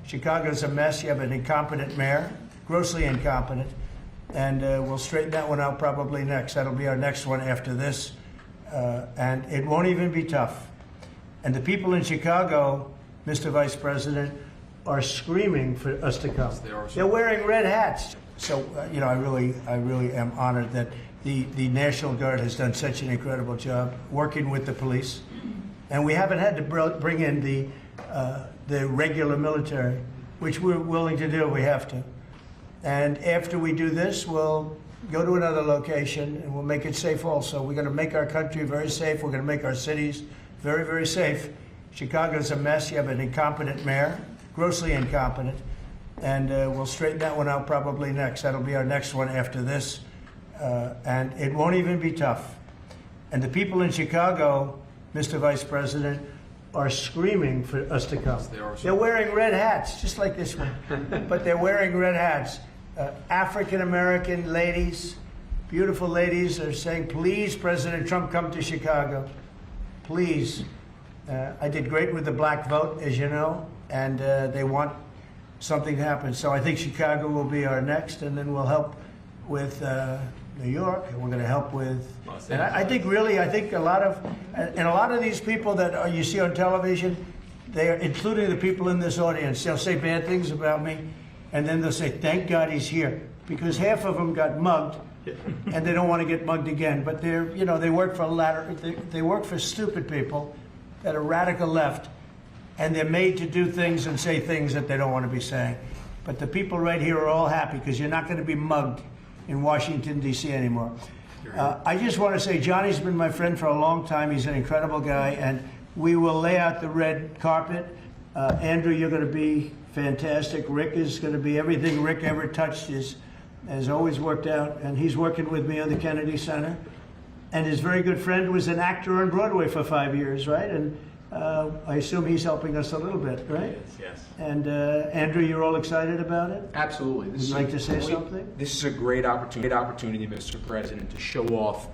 Chicago's a mess. You have an incompetent mayor, grossly incompetent, and we'll straighten that one out probably next. That'll be our next one after this, and it won't even be tough. And the people in Chicago, Mr. Vice President, are screaming for us to come. They're wearing red hats. So, you know, I really am honored that the National Guard has done such an incredible job working with the police. And we haven't had to bring in the regular military, which we're willing to do. We have to. And after we do this, we'll go to another location and we'll make it safe also. We're going to make our country very safe. We're going to make our cities very, very safe. Chicago's a mess. You have an incompetent mayor, grossly incompetent, and we'll straighten that one out probably next. That'll be our next one after this, and it won't even be tough. And the people in Chicago, Mr. Vice President, are screaming for us to come. They're wearing red hats, just like this one, but they're wearing red hats. African-American ladies, beautiful ladies, are saying, please, President Trump, come to Chicago. Please. I did great with the black vote, as you know, and they want something to happen. So I think Chicago will be our next, and then we'll help with New York, and we're going to help with, and I think really, I think a lot of these people that you see on television, they are, including the people in this audience, they'll say bad things about me, and then they'll say, thank God he's here, because half of them got mugged, and they don't want to get mugged again. But they're, you know, they work for they work for stupid people that are radical left, and they're made to do things and say things that they don't want to be saying. But the people right here are all happy because you're not going to be mugged in Washington, D.C. anymore. I just want to say Johnny's been my friend for a long time. He's an incredible guy, and we will lay out the red carpet. Andrew, you're going to be fantastic. Rick is going to be everything Rick ever touched has always worked out, and he's working with me on the Kennedy Center. And his very good friend was an actor on Broadway for 5 years, right? And I assume he's helping us a little bit, right? Yes. And Andrew, you're all excited about it? Absolutely. Would you like to say something? This is a great opportunity, Mr. President, to show off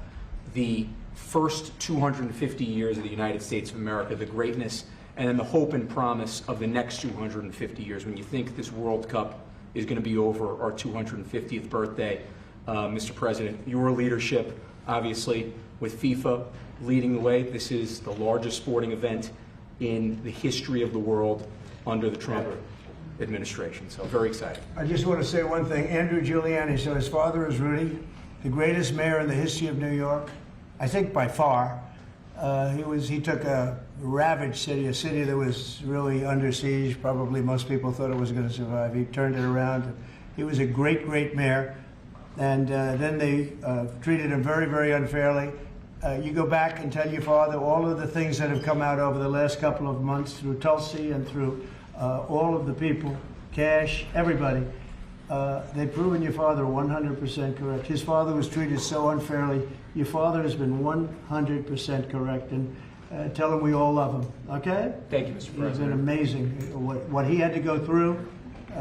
the first 250 years of the United States of America, the greatness, and then the hope and promise of the next 250 years. When you think this World Cup is going to be over our 250th birthday, Mr. President, your leadership, obviously, with FIFA leading the way, this is the largest sporting event in the history of the world under the Trump administration. So very excited. I just want to say one thing. Andrew Giuliani, so his father is Rudy, the greatest mayor in the history of New York, I think by far. He took a ravaged city, a city that was really under siege. Probably most people thought it was going to survive. He turned it around. He was a great, great mayor. And then they treated him very, very unfairly. You go back and tell your father all of the things that have come out over the last couple of months through Tulsi and through all of the people, Cash, everybody. They've proven your father 100% correct. His father was treated so unfairly. Your father has been 100% correct. And tell him we all love him, okay? Thank you, Mr. President. It's been amazing. What he had to go through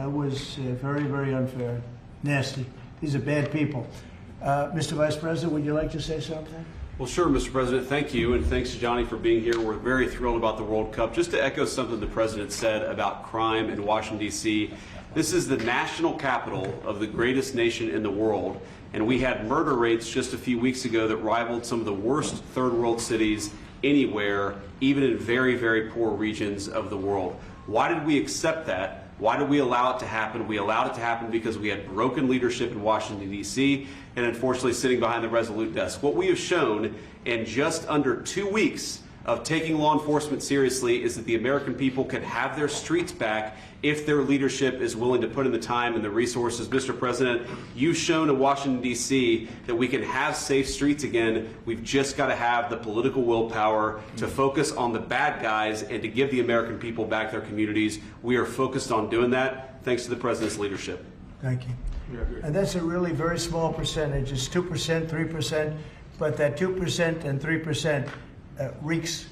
was very, very unfair, nasty. These are bad people. Mr. Vice President, would you like to say something? Well, sure, Mr. President. Thank you, and thanks to Johnny for being here. We're very thrilled about the World Cup. Just to echo something the President said about crime in Washington, D.C., this is the national capital of the greatest nation in the world, and we had murder rates just a few weeks ago that rivaled some of the worst third world cities anywhere, even in very, very poor regions of the world. Why did we accept that? Why did we allow it to happen? We allowed it to happen because we had broken leadership in Washington, D.C., and unfortunately sitting behind the Resolute desk. What we have shown in just under 2 weeks of taking law enforcement seriously is that the American people can have their streets back if their leadership is willing to put in the time and the resources. Mr. President, you've shown in Washington, D.C. that we can have safe streets again. We've just got to have the political willpower to focus on the bad guys and to give the American people back their communities. We are focused on doing that thanks to the President's leadership. Thank you. And that's a really very small percentage. It's 2%, 3%, but that 2% and 3% wreaks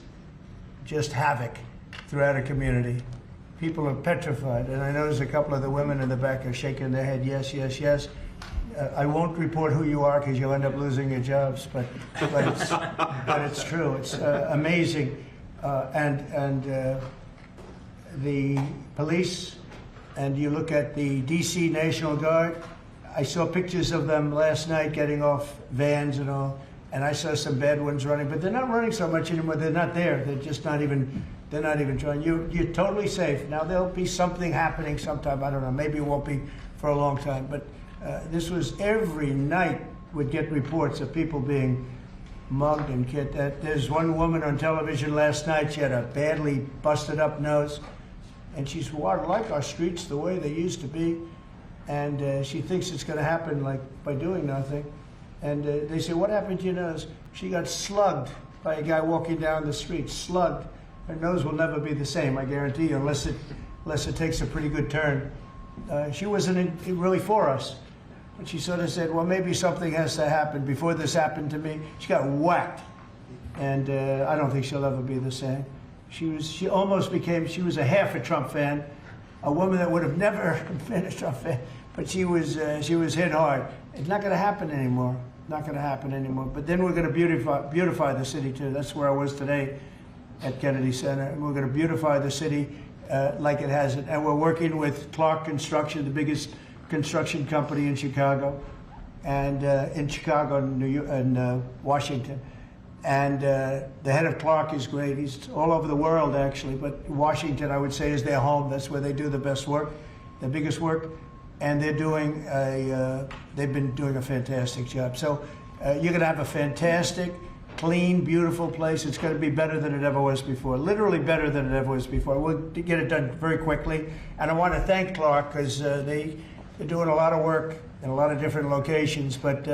just havoc throughout a community. People are petrified, and I notice a couple of the women in the back are shaking their head, yes, yes, yes. I won't report who you are because you'll end up losing your jobs, but it's true. It's amazing, and the police and you look at the D.C. National Guard, I saw pictures of them last night getting off vans and all, and I saw some bad ones running, but they're not running so much anymore. They're not there. They're just not even, they're not even trying. You're totally safe. Now, there'll be something happening sometime. I don't know. Maybe it won't be for a long time, but this was every night would get reports of people being mugged and killed. There's one woman on television last night. She had a badly busted up nose, and she's like our streets the way they used to be, and she thinks it's going to happen like by doing nothing. And they say, "What happened to your nose?" She got slugged by a guy walking down the street. Slugged. Her nose will never be the same, I guarantee you, unless it takes a pretty good turn. She wasn't really for us. But she sort of said, well, maybe something has to happen. Before this happened to me, she got whacked. And I don't think she'll ever be the same. She almost became, she was a half a Trump fan, a woman that would have never been a Trump fan, but she was hit hard. It's not going to happen anymore. Not going to happen anymore. But then we're going to beautify the city too. That's where I was today at Kennedy Center. And we're going to beautify the city like it has it. And we're working with Clark Construction, the biggest construction company in Chicago, and in Chicago and Washington. And the head of Clark is great. He's all over the world, actually, but Washington, I would say, is their home. That's where they do the best work, the biggest work. And they're doing they've been doing a fantastic job. So you're going to have a fantastic, clean, beautiful place. It's going to be better than it ever was before, literally better than it ever was before. We'll get it done very quickly. And I want to thank Clark because they're doing a lot of work in a lot of different locations, but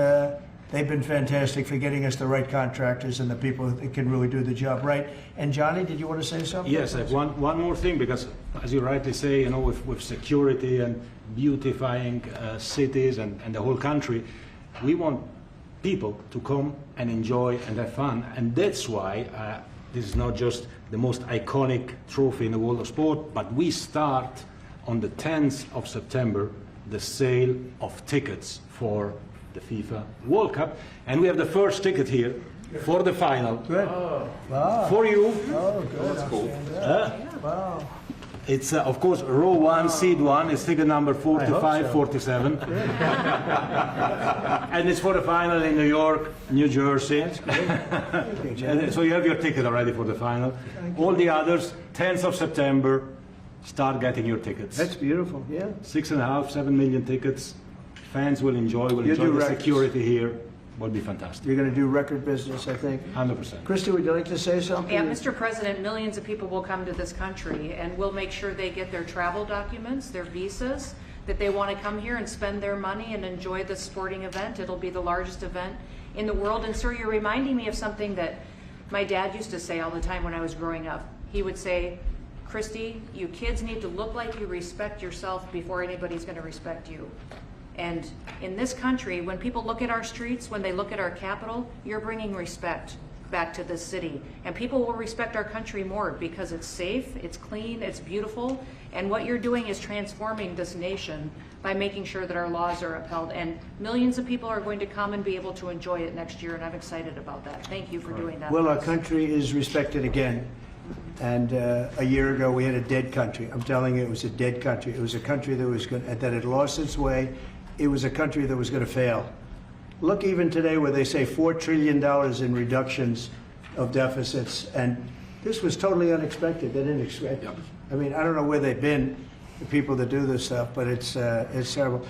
they've been fantastic for getting us the right contractors and the people that can really do the job right. And Johnny, did you want to say something? Yes, I have one more thing, because as you rightly say, you know, with security and beautifying cities and the whole country, we want people to come and enjoy and have fun. And that's why this is not just the most iconic trophy in the world of sport, but we start on the 10th of September the sale of tickets for the FIFA World Cup, and we have the first ticket here for the final. Good. Wow. For you. Oh, good. That's cool. Wow. It's of course row 1, seat 1. It's ticket number 45, so. 47, and it's for the final in New York, New Jersey. And so you have your ticket already for the final. All the others, 10th of September, start getting your tickets. That's beautiful. Yeah. 6.5, 7 million tickets. Fans will enjoy. Will You enjoy do the records. security here. Will be fantastic. You're going to do record business, I think. 100%. Christy, would you like to say something? Yeah, Mr. President, millions of people will come to this country, and we'll make sure they get their travel documents, their visas, that they want to come here and spend their money and enjoy the sporting event. It'll be the largest event in the world. And sir, you're reminding me of something that my dad used to say all the time when I was growing up. He would say, Christy, you kids need to look like you respect yourself before anybody's going to respect you. And in this country, when people look at our streets, when they look at our capital, you're bringing respect back to this city. And people will respect our country more because it's safe, it's clean, it's beautiful. And what you're doing is transforming this nation by making sure that our laws are upheld. And millions of people are going to come and be able to enjoy it next year, and I'm excited about that. Thank you for doing that. Well, our country is respected again. And a year ago, we had a dead country. I'm telling you, it was a dead country. It was a country that had lost its way. It was a country that was going to fail. Look, even today, where they say $4 trillion in reductions of deficits, and this was totally unexpected. They didn't expect it. I mean, I don't know where they've been, the people that do this stuff, but it's terrible.